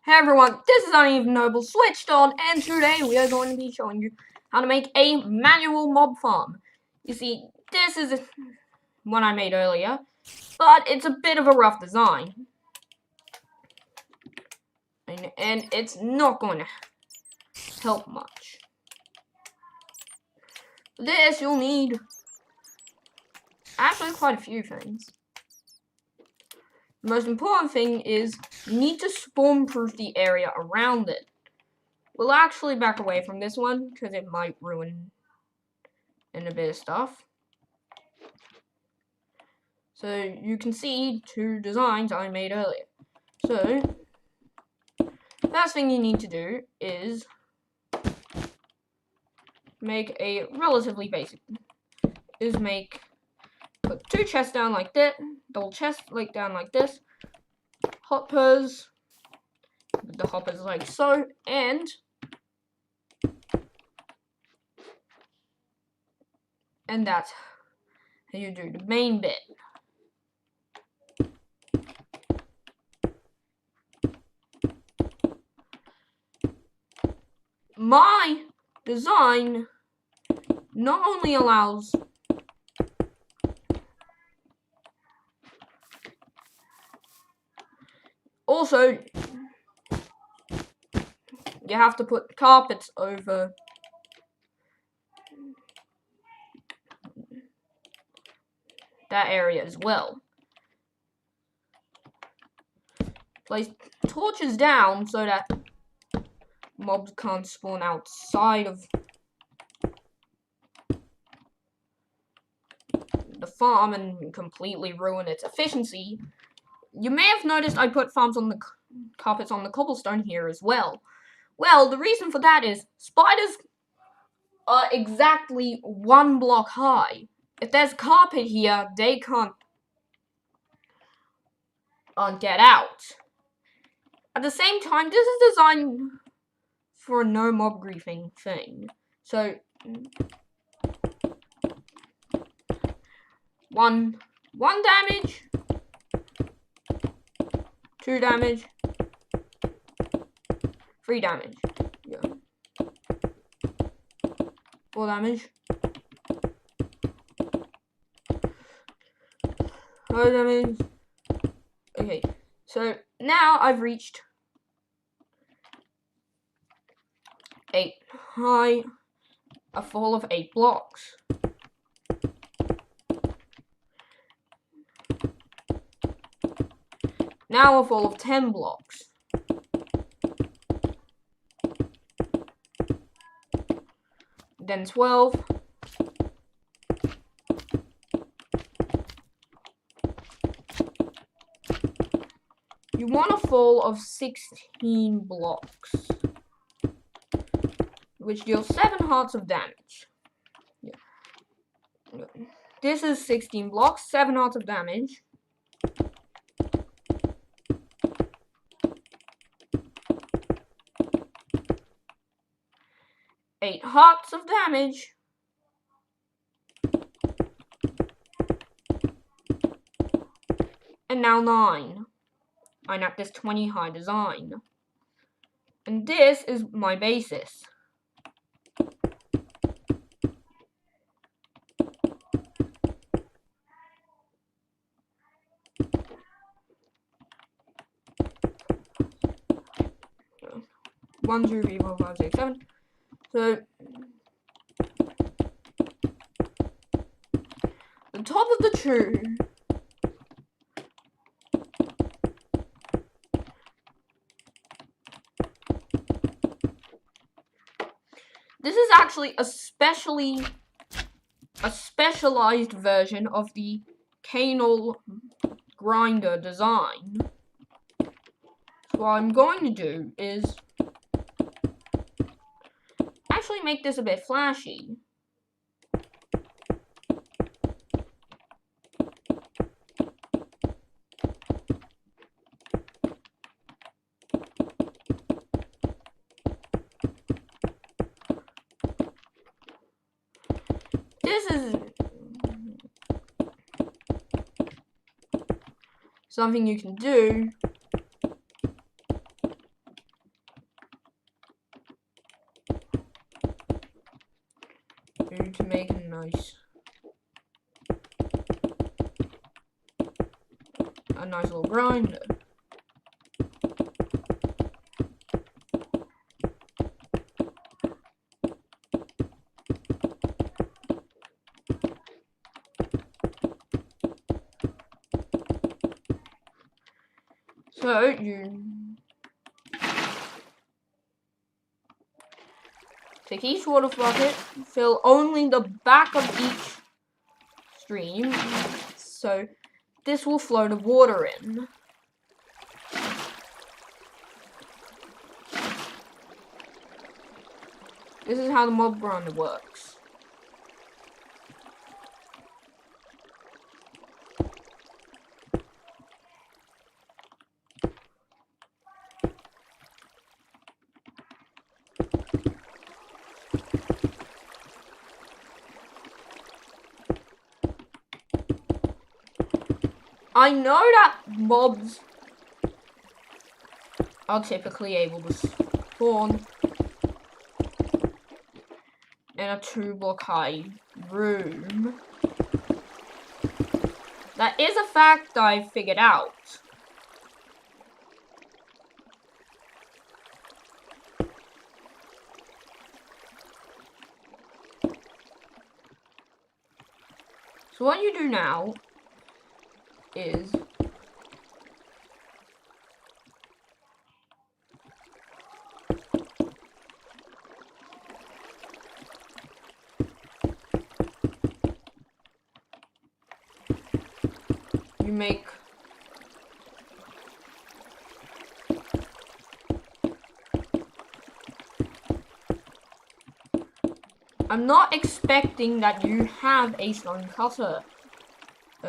Hey everyone, this is Uneven Noble switched on, and today we are going to be showing you how to make a manual mob farm. You see, this is one I made earlier, but it's a bit of a rough design. And it's not going to help much. For this, you'll need actually quite a few things. The most important thing is you need to spawn-proof the area around it. We'll actually back away from this one, because it might ruin a bit of stuff. So you can see two designs I made earlier. So first thing you need to do is make a relatively basic. Put two chests down like this, double chest like down like this, hoppers, with the hoppers like so, and that's how you do the main bit. My design not only allows also you have to put carpets over that area as well. Place torches down so that mobs can't spawn outside of the farm and completely ruin its efficiency. You may have noticed I put carpets on the cobblestone here as well. Well, the reason for that is spiders are exactly 1 block high. If there's carpet here, they can't get out. At the same time, this is designed for a no mob griefing thing. So, one damage, 2 damage, 3 damage, yeah, 4 damage, 5 damage. Okay, so now I've reached 8 high, a fall of 8 blocks. Now a fall of 10 blocks. Then 12. You want a fall of 16 blocks, which deals 7 hearts of damage. Yeah. This is 16 blocks, 7 hearts of damage. Eight hearts of damage. And now 9. I'm at this 20 high design. And this is my basis. One, two, three, four, five, six, 7. So the top of the tree this is actually a specialized version of the canal grinder design. So what I'm going to do is actually make this a bit flashy. This is something you can do nice little grinder. So you take each water bucket, fill only the back of each stream, so this will flow the water in. This is how the mob grinder works. I know that mobs are typically able to spawn in a 2-block high room. That is a fact I figured out. So what you do now is you make I'm not expecting that you have a stone cutter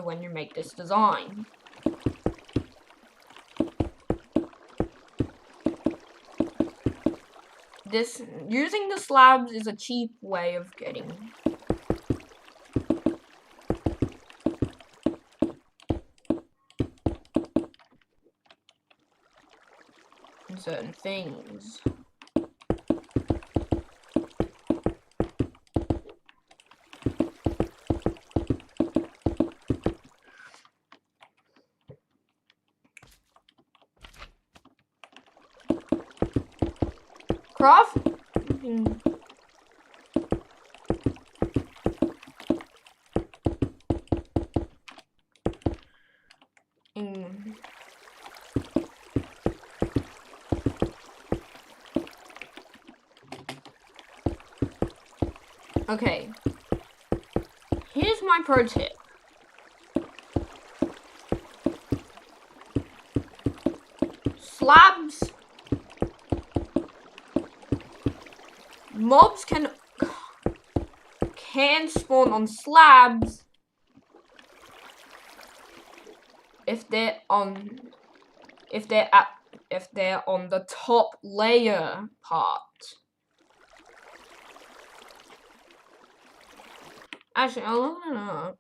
when you make this design. Using the slabs is a cheap way of getting certain things. Craft. Okay. Here's my pro tip. Slabs. Mobs can spawn on slabs if they're on the top layer part. Actually, I'll look it up.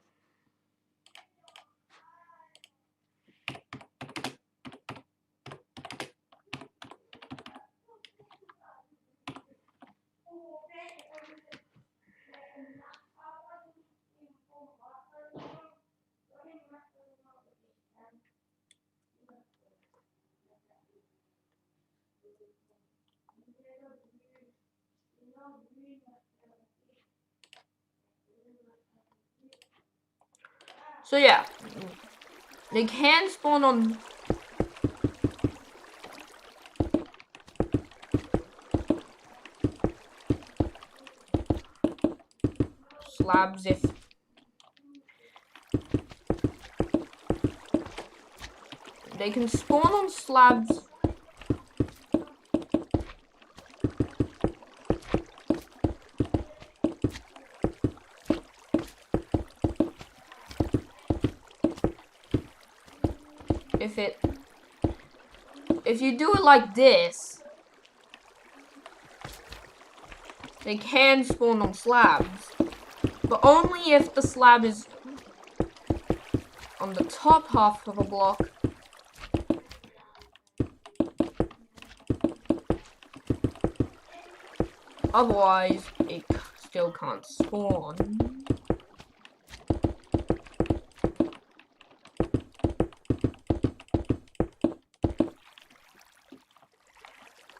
So yeah, they can spawn on slabs if they can spawn on slabs if you do it like this, they can spawn on slabs, but only if the slab is on the top half of a block. Otherwise, it still can't spawn.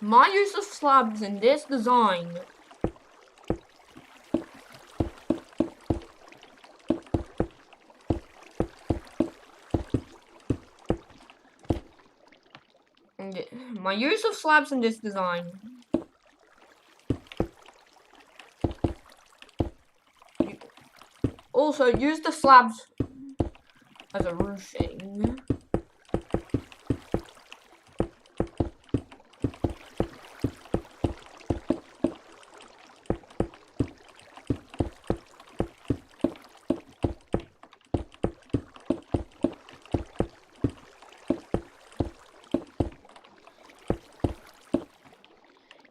My use of slabs in this design also use the slabs as a roofing.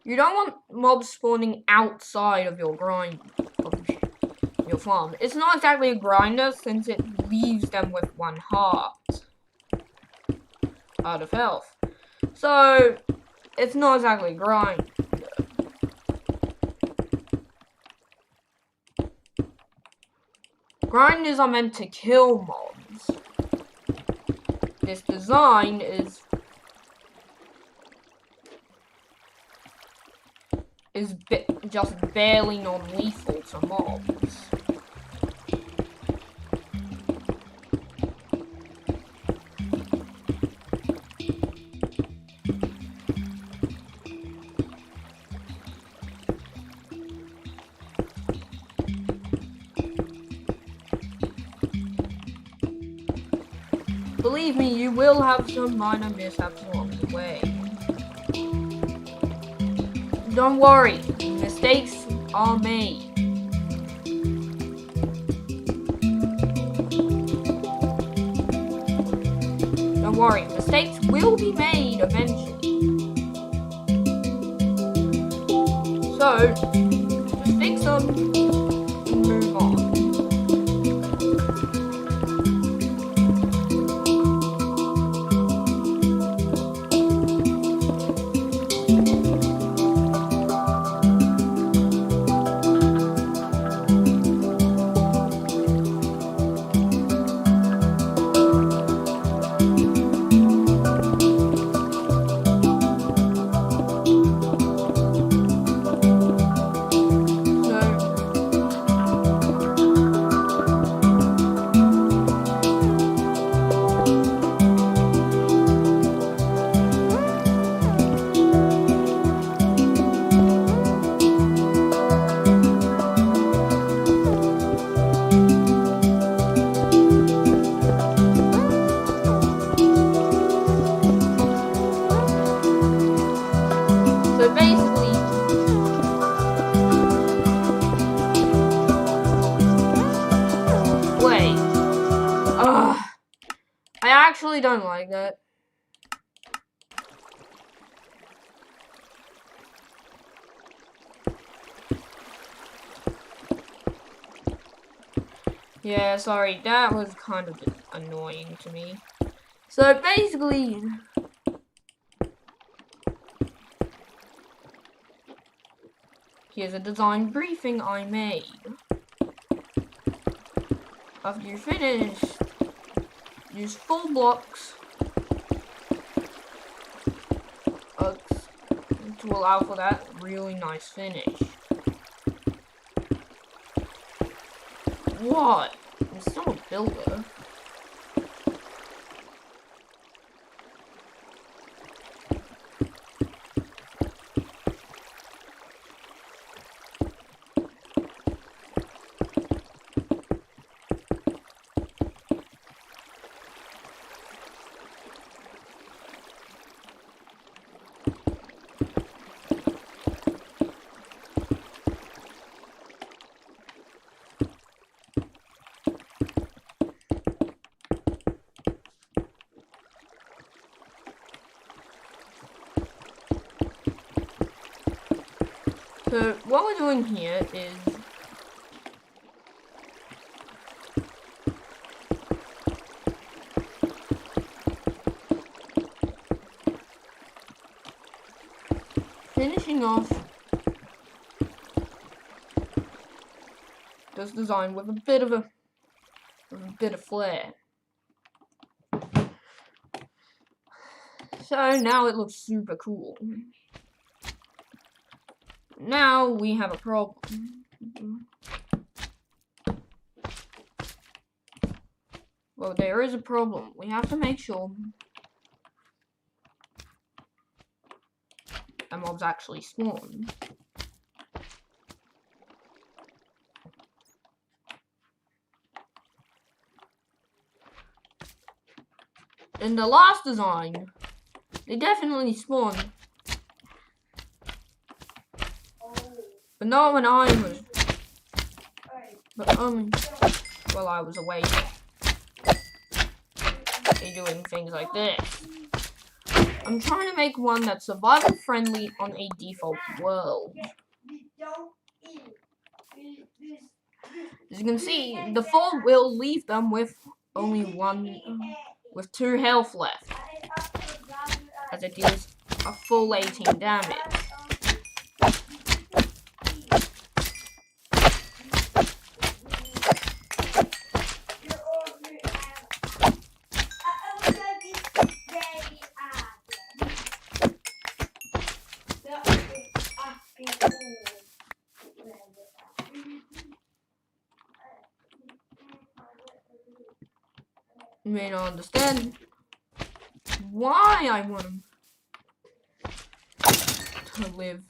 You don't want mobs spawning outside of your farm. It's not exactly a grinder since it leaves them with 1 heart out of health. So it's not exactly a grind. Grinders are meant to kill mobs. This design is just barely non-lethal to mobs. Believe me, you will have some minor mishaps along the way. Don't worry, mistakes are made. Don't worry, mistakes will be made eventually. So, just fix them and move on. So basically, wait. I actually don't like that. Yeah, sorry, that was kind of annoying to me. So basically, here's a design briefing I made. After you're finished, use full blocks to allow for that really nice finish. What? I'm still a builder. So what we're doing here is finishing off this design with a bit of flair. So now it looks super cool. Now we have a problem. Well, there is a problem. We have to make sure that mobs actually spawn. In the last design, they definitely spawned. But not when I was. But while I was away. They're doing things like this. I'm trying to make one that's survival friendly on a default world. As you can see, the fall will leave them with only with 2 health left, as it deals a full 18 damage. You may not understand why I want them to live.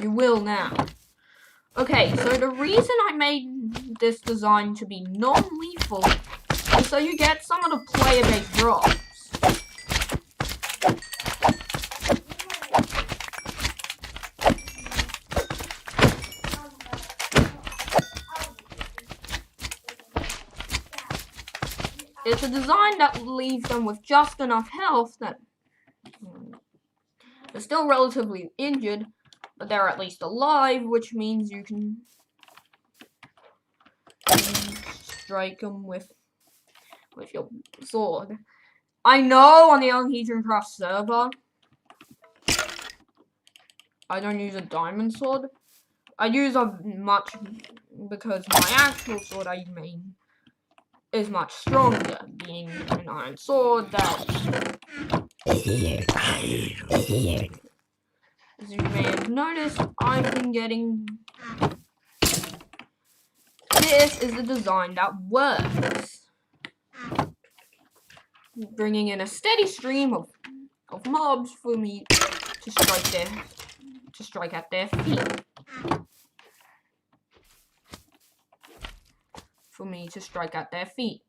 You will now. Okay, so the reason I made this design to be non-lethal is so you get some of the player-based drops. It's a design that leaves them with just enough health that they're still relatively injured, but they're at least alive, which means you can strike them with your sword. I know on the Unheathen Craft server, I don't use a diamond sword. I use a because my actual sword I main is much stronger, being an iron sword that, as you may have noticed, I've been getting. This is the design that works, bringing in a steady stream of mobs for me to strike at their feet. For me to strike at their feet.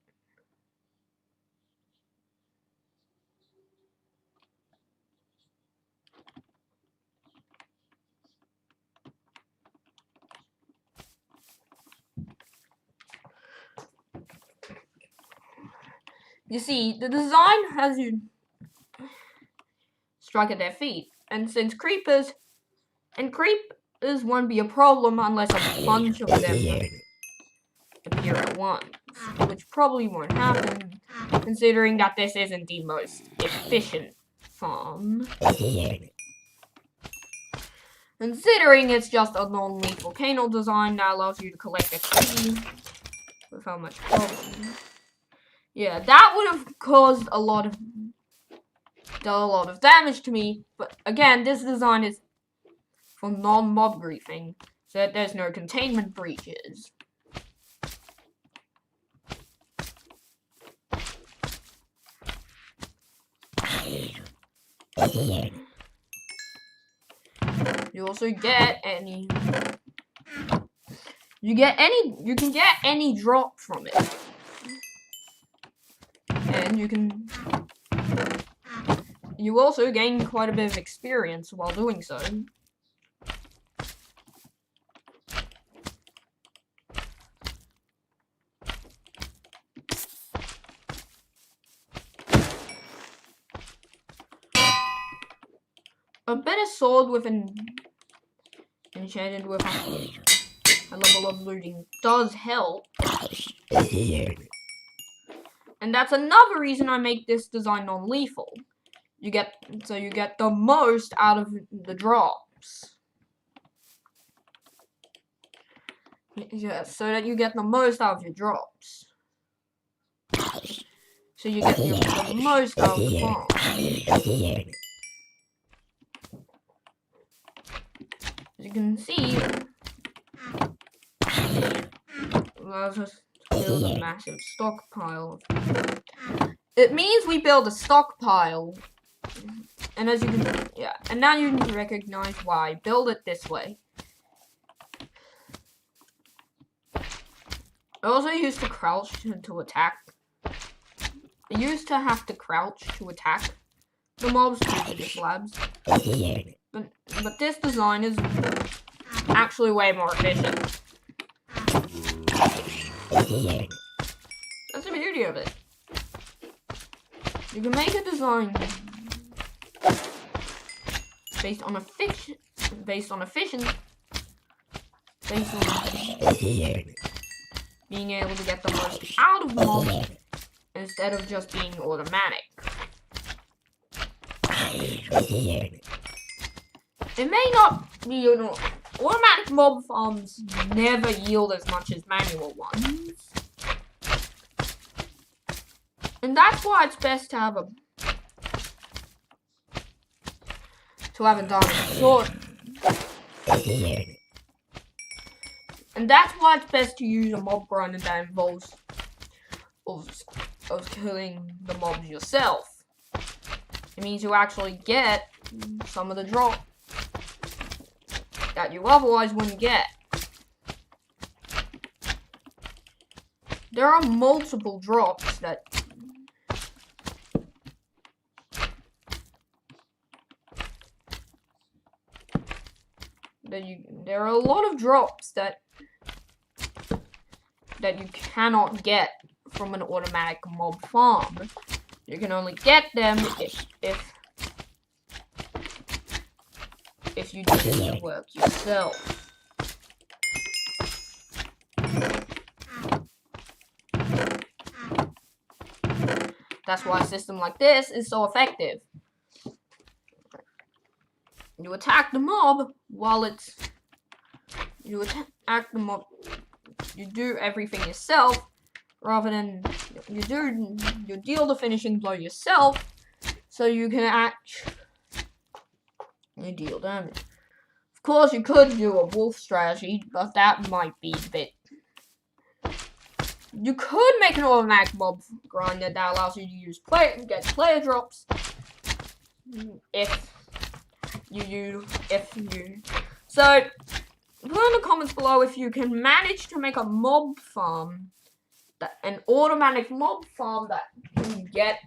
You see, the design has you strike at their feet, and since creepers won't be a problem unless a bunch of them appear at once, which probably won't happen, considering that this isn't the most efficient farm. Considering it's just a non-lethal volcano design that allows you to collect XP without much problem. Yeah, that would have caused a lot of damage to me, but again, this design is for non-mob griefing, so that there's no containment breaches. You also get you can get any drop from it. And you also gain quite a bit of experience while doing so. A better sword with enchanted with a level of looting does help. And that's another reason I make this design non-lethal. You get the most out of the drops. Yeah, so that you get the most out of your drops. So you get the most out of the farm. can see, allows us to build a massive stockpile. It means we build a stockpile. And as you can, and now you can recognize why. Build it this way. I also used to crouch to attack. I used to have to crouch to attack the mobs due to the slabs. But this design is actually way more efficient. That's the beauty of it. You can make a design based on efficiency, based on being able to get the most out of the mob instead of just being automatic. It may not be, you know, automatic mob farms never yield as much as manual ones. And that's why it's best to have a diamond sword. And that's why it's best to use a mob grinder that involves of killing the mobs yourself. It means you actually get some of the drop that you otherwise wouldn't get. There are multiple drops that there are a lot of drops that you cannot get from an automatic mob farm. You can only get them if you do the work yourself. That's why a system like this is so effective. You attack the mob you do everything yourself rather than you deal the finishing blow yourself, so you can deal damage. Of course, you could do a wolf strategy, but that might be a bit. You could make an automatic mob grinder that allows you to use get player drops So put in the comments below if you can manage to make a mob farm, an automatic mob farm that can get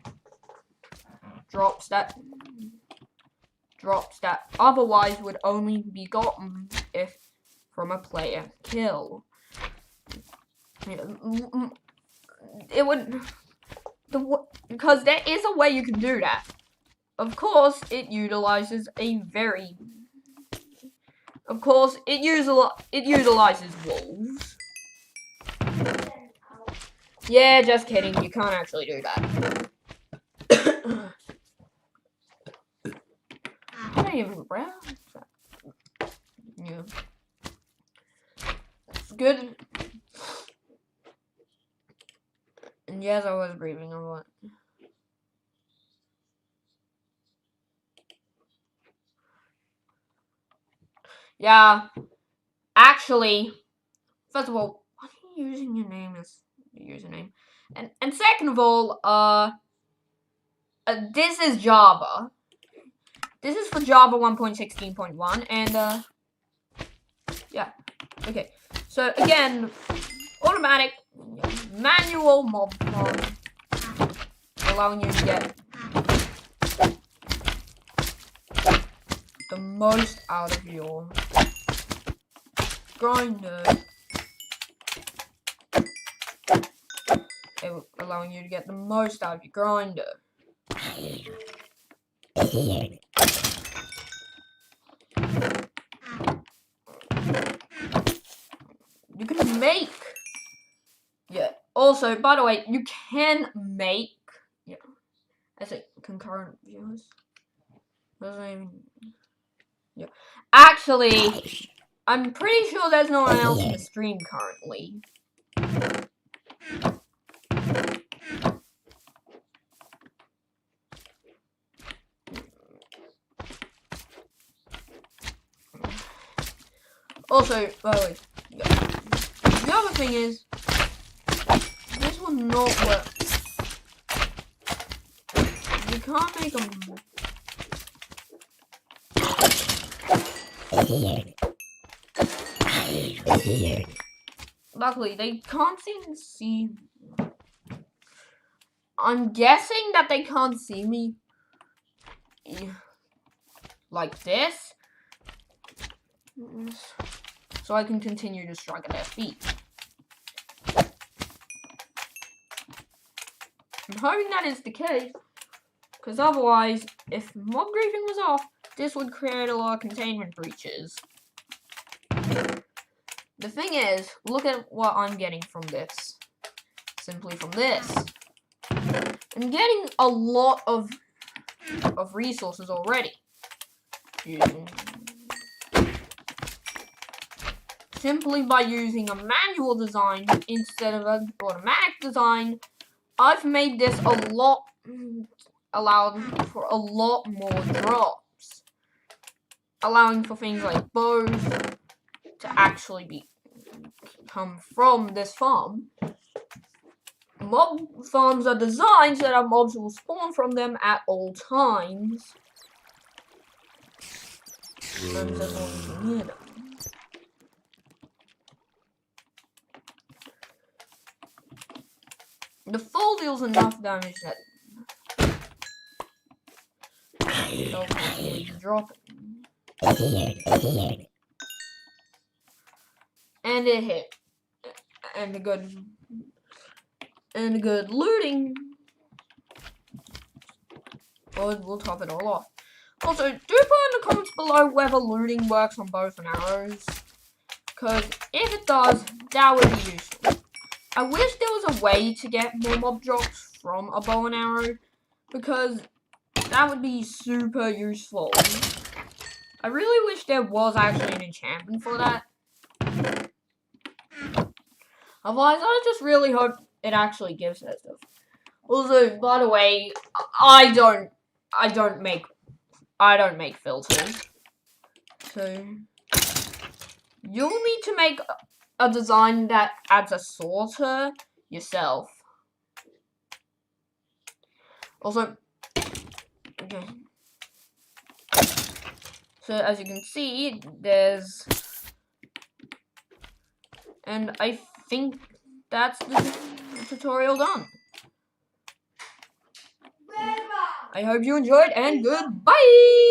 drops that otherwise would only be gotten if from a player kill. It would, because there is a way you can do that. Of course, it utilizes wolves. Yeah, just kidding. You can't actually do that. I don't even browse. Yeah. That's good. And yes, I was breathing a lot. Yeah. Actually, first of all, what are you using your name as your username? And second of all, this is Java. This is for Java 1.16.1, and yeah. Okay. So again, automatic, manual mob farm, allowing you to get the most out of your grinder. Allowing you to get the most out of your grinder. You can make. Yeah. Also, by the way, you can make. Yeah. I say concurrent viewers. Doesn't even. Yeah. Actually, I'm pretty sure there's no one else in the stream currently. Also, by the way, the other thing is, this will not work. You can't make them. Luckily, they can't seem to see. I'm guessing that they can't see me like this, so I can continue to strike at their feet. I'm hoping that is the case, because otherwise, if mob griefing was off, this would create a lot of containment breaches. The thing is, look at what I'm getting from this. Simply from this. I'm getting a lot of resources already. Simply by using a manual design instead of an automatic design, I've made this allowed for a lot more drops. Allowing for things like bows to actually come from this farm. Mob farms are designed so that mobs will spawn from them at all times. As long as you near them. The fall deals enough damage that they'll continue to drop it. And it hit. And a good looting. We'll top it all off. Also, do put in the comments below whether looting works on bows and arrows. Because if it does, that would be useful. I wish there was a way to get more mob drops from a bow and arrow. Because that would be super useful. I really wish there was actually an enchantment for that. Otherwise, I just really hope it actually gives that stuff. Also, by the way, I don't make filters. So you'll need to make a design that adds a sorter yourself. Also, okay. So as you can see, there's, and I think that's the tutorial done. I hope you enjoyed, and goodbye!